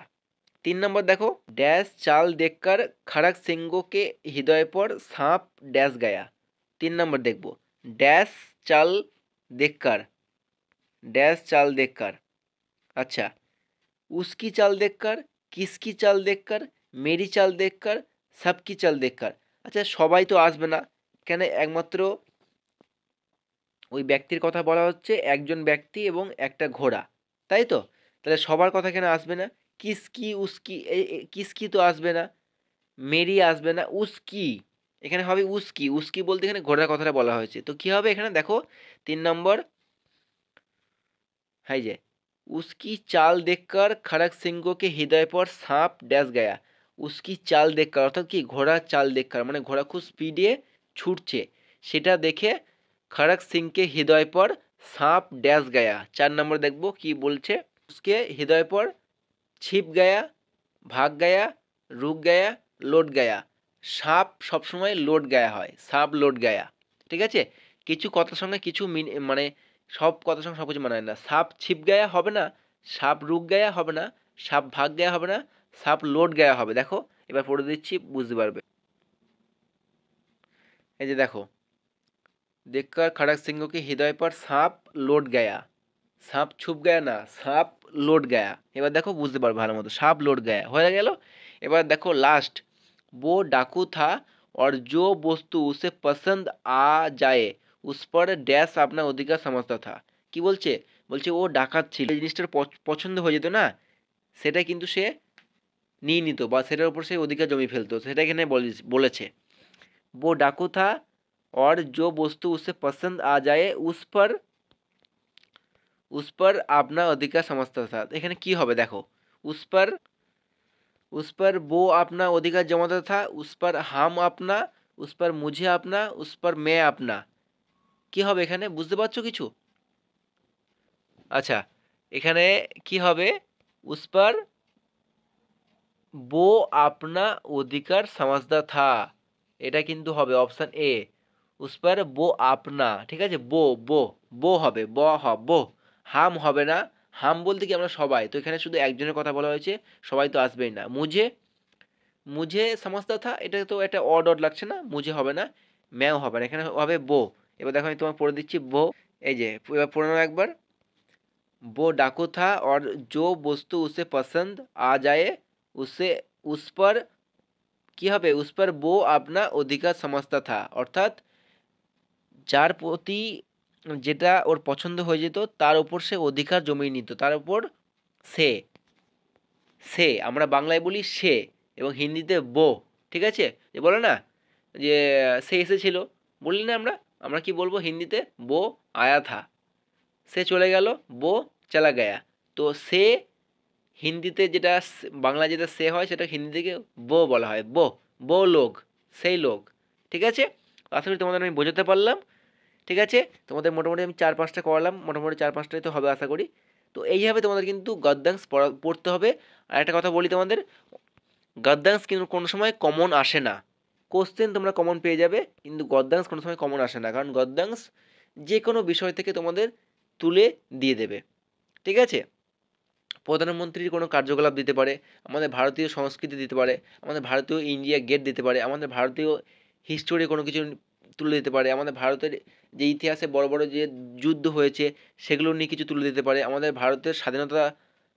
৩ নম্বর দেখো, ড্যাশ চাল দেখकर खड़ग सिंह के हृदय पर सांप डैश गया। ৩ নম্বর দেখব, ড্যাশ চাল দেখकर, ড্যাশ চাল দেখकर। अच्छा, उसकी चाल देखकर, किसकी चाल देखकर, मेरी चाल देखकर, सबकी चाल देखकर। আচ্ছা, সবাই তো আসবে না, কেন একমাত্র ওই ব্যক্তির কথা বলা হচ্ছে, একজন ব্যক্তি এবং একটা ঘোড়া, তাই তো? তাহলে সবার কথা এখানে আসবে না। কিসকি উসকি, কিসকি তো আসবে না, মেরি আসবে না, উসকি এখানে হবে উসকি। উসকি বলতে এখানে ঘোড়ার কথাটা বলা হয়েছে। তো কি হবে এখানে দেখো ৩ নম্বর, हाई जे, उसकी चाल देखकर खड़ग सिंह के हृदय पर सांप डैश गया। उसकी চাল দেখকার অর্থাৎ কি, ঘোড়ার চাল দেখকার মানে ঘোড়া খুব স্পিডে ছুটছে, সেটা দেখে খড়গ সিংকে হৃদয় পর সাপ ড্যাশ গায়া। ৪ নম্বর দেখবো কি বলছে, उसके हृदय पर छिप गया, ভাগ গায়া, রুক গায়া, লোট গায়া। সাপ সবসময় লোট গায়া হয়, সাপ লোট গায়া। ঠিক আছে, কিছু কথার সঙ্গে কিছু মানে সব কথার সঙ্গে সব কিছু মানায় না। সাপ ছিপ গায়া হবে না, সাপ রুক গায়া হবে না, সাপ ভাগ গায়া হবে না, সাপ লোট গায়া হবে। দেখো এবার পড়ে দিচ্ছি, বুঝতে পারবে। এই যে দেখো, देखकर खड़ग सिंह के हृदय पर सांप लोट गया, সাপ ছুপ গায়া না, সাপ লোট গায়া। এবার দেখো বুঝতে পারবে ভালো মতো, সাপ লোট গায়া হয়ে গেল। এবার দেখো লাস্ট, वो डाकू था और जो वस्तु उसे पसंद आ जाए उस पर डैश अपना अधिकार समझता था। কি বলছে, বলছে ও ডাকাত ছিল, এই জিনিসটার পছন্দ হয়ে যেত না, সেটা কিন্তু সে নিয়ে নিত বা সেটার উপর সে অধিকার জমি ফেলতো, সেটা এখানে বলেছে। वो डाकू था और जो वस्तु उसे पसंद आ जाए उस पर अपना अधिकार समझता था। এখানে কি হবে দেখো, उस पर वो अपना अधिकार जमाता था, उस पर हम अपना, उस पर मुझे अपना, उस पर मैं अपना। কি হবে এখানে বুঝতে পারছো কিছু? আচ্ছা, এখানে কি হবে, उस पर वो अपना अधिकार समझता था, এটা কিন্তু হবে অপশন এ, उस पर वो अपना, ঠিক আছে, বো হবে, বো, হাম হবে না। হাম বলতে কি আমরা সবাই, তো এখানে শুধু একজনের কথা বলা হয়েছে, সবাই তো আসবেই না। মুঝে সমঝতা থা, এটা তো একটা অড লাগছে না, মুঝে হবে না, ম্যাও হবে না, এখানে হবে বো। এবার দেখো আমি তোমাকে পড়ে দিচ্ছি বো, এই যে এবার পড়ে নাও একবার। वो डाकू था और जो वस्तु उसे पसंद आ जाए उसे उस पर কি হবে, उस पर वो अपना अधिकार समझता था, অর্থাৎ যার প্রতি যেটা ওর পছন্দ হয়ে যেত তার উপর সে অধিকার জমিয়ে নিত, তার উপর সে, আমরা বাংলায় বলি সে এবং হিন্দিতে বো, ঠিক আছে। যে বলে না যে সে এসেছিল, বললি না আমরা, আমরা কি বলবো হিন্দিতে, বো আয়া থা, সে চলে গেল, বো চলা গয়া। তো সে হিন্দিতে যেটা বাংলায় যেটা সে হয় সেটা হিন্দি থেকে বো বলা হয়, বো লোক, সেই লোক, ঠিক আছে। আশা করি তোমাদের আমি বোঝাতে পারলাম, ঠিক আছে। তোমাদের মোটামুটি আমি 4-5টা করালাম, মোটামুটি 4-5টাই তো হবে আশা করি। তো এইভাবে তোমাদের কিন্তু গদ্যাংশ পড়তে হবে। আর একটা কথা বলি তোমাদের, গদ্যাংশ কিন্তু কোনো সময় কমন আসে না, কোশ্চেন তোমরা কমন পেয়ে যাবে কিন্তু গদ্যাংশ কোনো সময় কমন আসে না, কারণ গদ্যাংশ যে কোনো বিষয় থেকে তোমাদের তুলে দিয়ে দেবে, ঠিক আছে। প্রধানমন্ত্রীর কোনো কার্যকলাপ দিতে পারে, আমাদের ভারতীয় সংস্কৃতি দিতে পারে, আমাদের ভারতীয় ইন্ডিয়া গেট দিতে পারে, আমাদের ভারতীয় হিস্টোরি কোনো কিছু তুলে দিতে পারে, আমাদের ভারতের যে ইতিহাসে বড় বড় যে যুদ্ধ হয়েছে সেগুলো নিয়ে কিছু তুলে দিতে পারে, আমাদের ভারতের স্বাধীনতা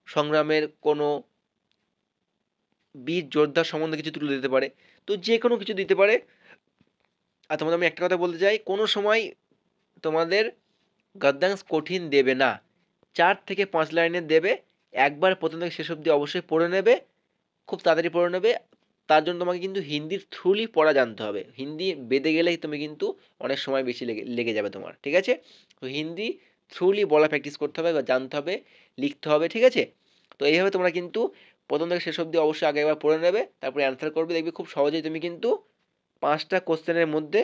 সংগ্রামের কোনো বীর যোদ্ধা সম্বন্ধে কিছু তুলে দিতে পারে, তো যে কোনো কিছু দিতে পারে। আর তোমাদের আমি একটা কথা বলতে চাই, কোনো সময় তোমাদের গদ্যাংশ কঠিন দেবে না, 4 থেকে 5 লাইনের দেবে, একবার প্রথম থেকে শেষ অবধি অবশ্যই পড়ে নেবে, খুব তাড়াতাড়ি পড়ে নেবে। তার জন্য তোমাকে কিন্তু হিন্দির থ্রুলি পড়া জানতে হবে, হিন্দি বেদে গেলেই তুমি কিন্তু অনেক সময় বেশি লেগে লেগে যাবে তোমার, ঠিক আছে। তো হিন্দি থ্রুলি বলা প্র্যাকটিস করতে হবে বা জানতে হবে, লিখতে হবে, ঠিক আছে। তো এইভাবে তোমরা কিন্তু প্রথম থেকে শেষ অবধি অবশ্যই আগে একবার পড়ে নেবে, তারপরে অ্যান্সার করবে, দেখবে খুব সহজেই তুমি কিন্তু 5টা কোশ্চেনের মধ্যে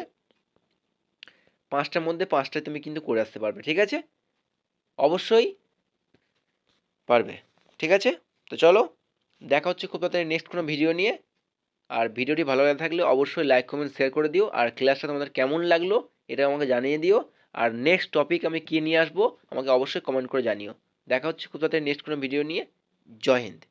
5টার মধ্যে 5টায় তুমি কিন্তু করে আসতে পারবে, ঠিক আছে, অবশ্যই পারবে, ঠিক আছে। তো চলো, দেখা হচ্ছে খুব তাড়াতাড়ি নেক্সট কোনো ভিডিও নিয়ে। আর ভিডিওটি ভালো লাগে থাকলে অবশ্যই লাইক কমেন্ট শেয়ার করে দিও, আর ক্লাসটা তোমাদের কেমন লাগলো এটা আমাকে জানিয়ে দিও। আর নেক্সট টপিক আমি কী নিয়ে আসবো আমাকে অবশ্যই কমেন্ট করে জানিও। দেখা হচ্ছে খুব তাড়াতাড়ি নেক্সট কোনো ভিডিও নিয়ে। জয় হিন্দ।